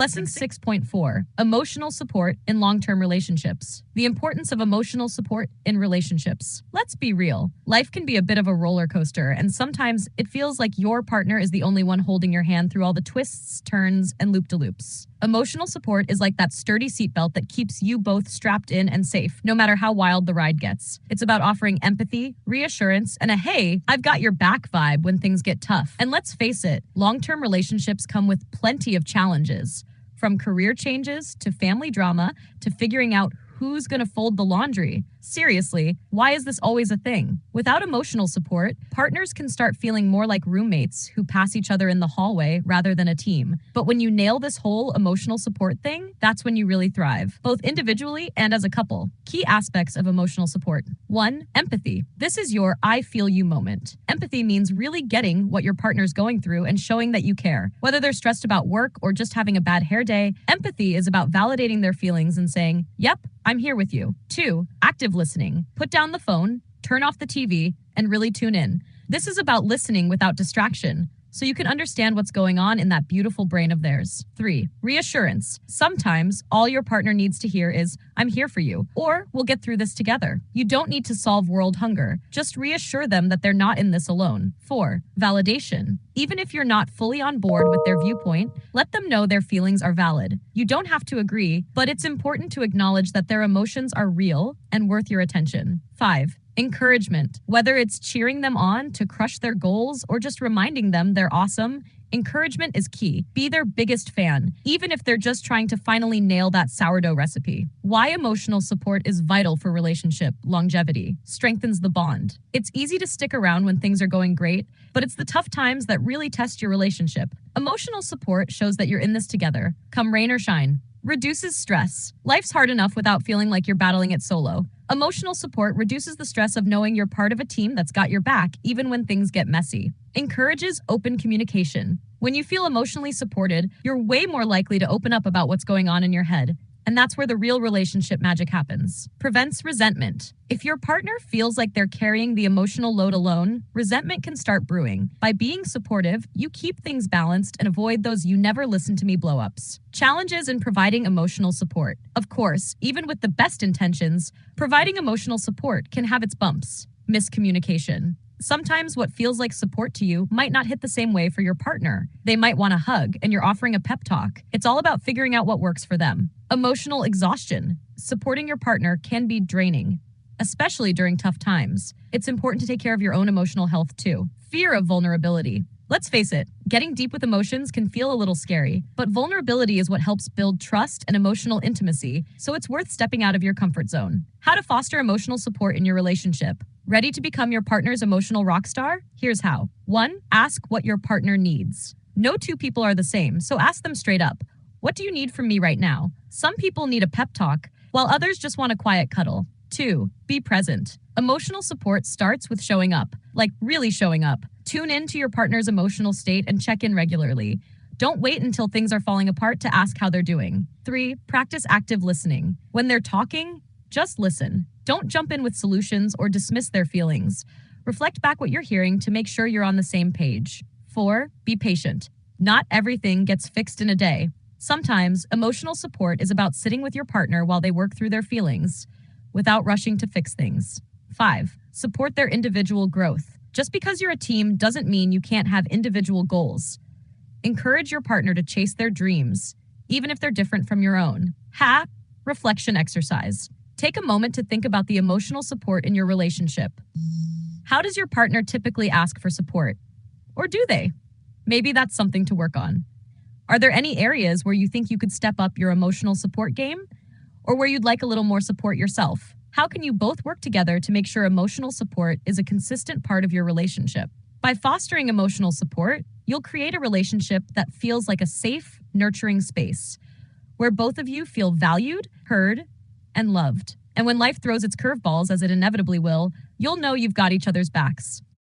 Lesson 6.4, Emotional Support in Long-Term Relationships. The importance of emotional support in relationships. Let's be real. Life can be a bit of a roller coaster, and sometimes it feels like your partner is the only one holding your hand through all the twists, turns, and loop-de-loops. Emotional support is like that sturdy seatbelt that keeps you both strapped in and safe, no matter how wild the ride gets. It's about offering empathy, reassurance, and a hey, I've got your back vibe when things get tough. And let's face it, long-term relationships come with plenty of challenges. From career changes to family drama to figuring out who's going to fold the laundry. Seriously, why is this always a thing? Without emotional support, partners can start feeling more like roommates who pass each other in the hallway rather than a team. But when you nail this whole emotional support thing, that's when you really thrive, both individually and as a couple. Key aspects of emotional support. 1. Empathy. This is your I feel you moment. Empathy means really getting what your partner's going through and showing that you care. Whether they're stressed about work or just having a bad hair day, empathy is about validating their feelings and saying, yep, I'm here with you. 2. Active listening. Put down the phone, turn off the TV, and really tune in. This is about listening without distraction, so you can understand what's going on in that beautiful brain of theirs. 3. Reassurance. Sometimes all your partner needs to hear is, I'm here for you, or we'll get through this together. You don't need to solve world hunger. Just reassure them that they're not in this alone. 4. Validation. Even if you're not fully on board with their viewpoint, let them know their feelings are valid. You don't have to agree, but it's important to acknowledge that their emotions are real and worth your attention. 5. Encouragement. Whether it's cheering them on to crush their goals or just reminding them they're awesome, encouragement is key. Be their biggest fan, even if they're just trying to finally nail that sourdough recipe. Why emotional support is vital for relationship longevity. Strengthens the bond. It's easy to stick around when things are going great, but it's the tough times that really test your relationship. Emotional support shows that you're in this together, come rain or shine. Reduces stress. Life's hard enough without feeling like you're battling it solo. Emotional support reduces the stress of knowing you're part of a team that's got your back, even when things get messy. Encourages open communication. When you feel emotionally supported, you're way more likely to open up about what's going on in your head. And that's where the real relationship magic happens. Prevents resentment. If your partner feels like they're carrying the emotional load alone, resentment can start brewing. By being supportive, you keep things balanced and avoid those you never listen to me blow-ups. Challenges in providing emotional support. Of course, even with the best intentions, providing emotional support can have its bumps. Miscommunication. Sometimes what feels like support to you might not hit the same way for your partner. They might want a hug and you're offering a pep talk. It's all about figuring out what works for them. Emotional exhaustion. Supporting your partner can be draining, especially during tough times. It's important to take care of your own emotional health too. Fear of vulnerability. Let's face it, getting deep with emotions can feel a little scary, but vulnerability is what helps build trust and emotional intimacy, so it's worth stepping out of your comfort zone. How to foster emotional support in your relationship. Ready to become your partner's emotional rock star? Here's how. 1. Ask what your partner needs. No two people are the same, so ask them straight up. What do you need from me right now? Some people need a pep talk, while others just want a quiet cuddle. 2. Be present. Emotional support starts with showing up, like really showing up. Tune in to your partner's emotional state and check in regularly. Don't wait until things are falling apart to ask how they're doing. 3. Practice active listening. When they're talking, just listen. Don't jump in with solutions or dismiss their feelings. Reflect back what you're hearing to make sure you're on the same page. 4. Be patient. Not everything gets fixed in a day. Sometimes, emotional support is about sitting with your partner while they work through their feelings, without rushing to fix things. 5. Support their individual growth. Just because you're a team doesn't mean you can't have individual goals. Encourage your partner to chase their dreams, even if they're different from your own. Reflection exercise. Take a moment to think about the emotional support in your relationship. How does your partner typically ask for support? Or do they? Maybe that's something to work on. Are there any areas where you think you could step up your emotional support game? Or where you'd like a little more support yourself? How can you both work together to make sure emotional support is a consistent part of your relationship? By fostering emotional support, you'll create a relationship that feels like a safe, nurturing space, where both of you feel valued, heard, and loved. And when life throws its curveballs, as it inevitably will, you'll know you've got each other's backs.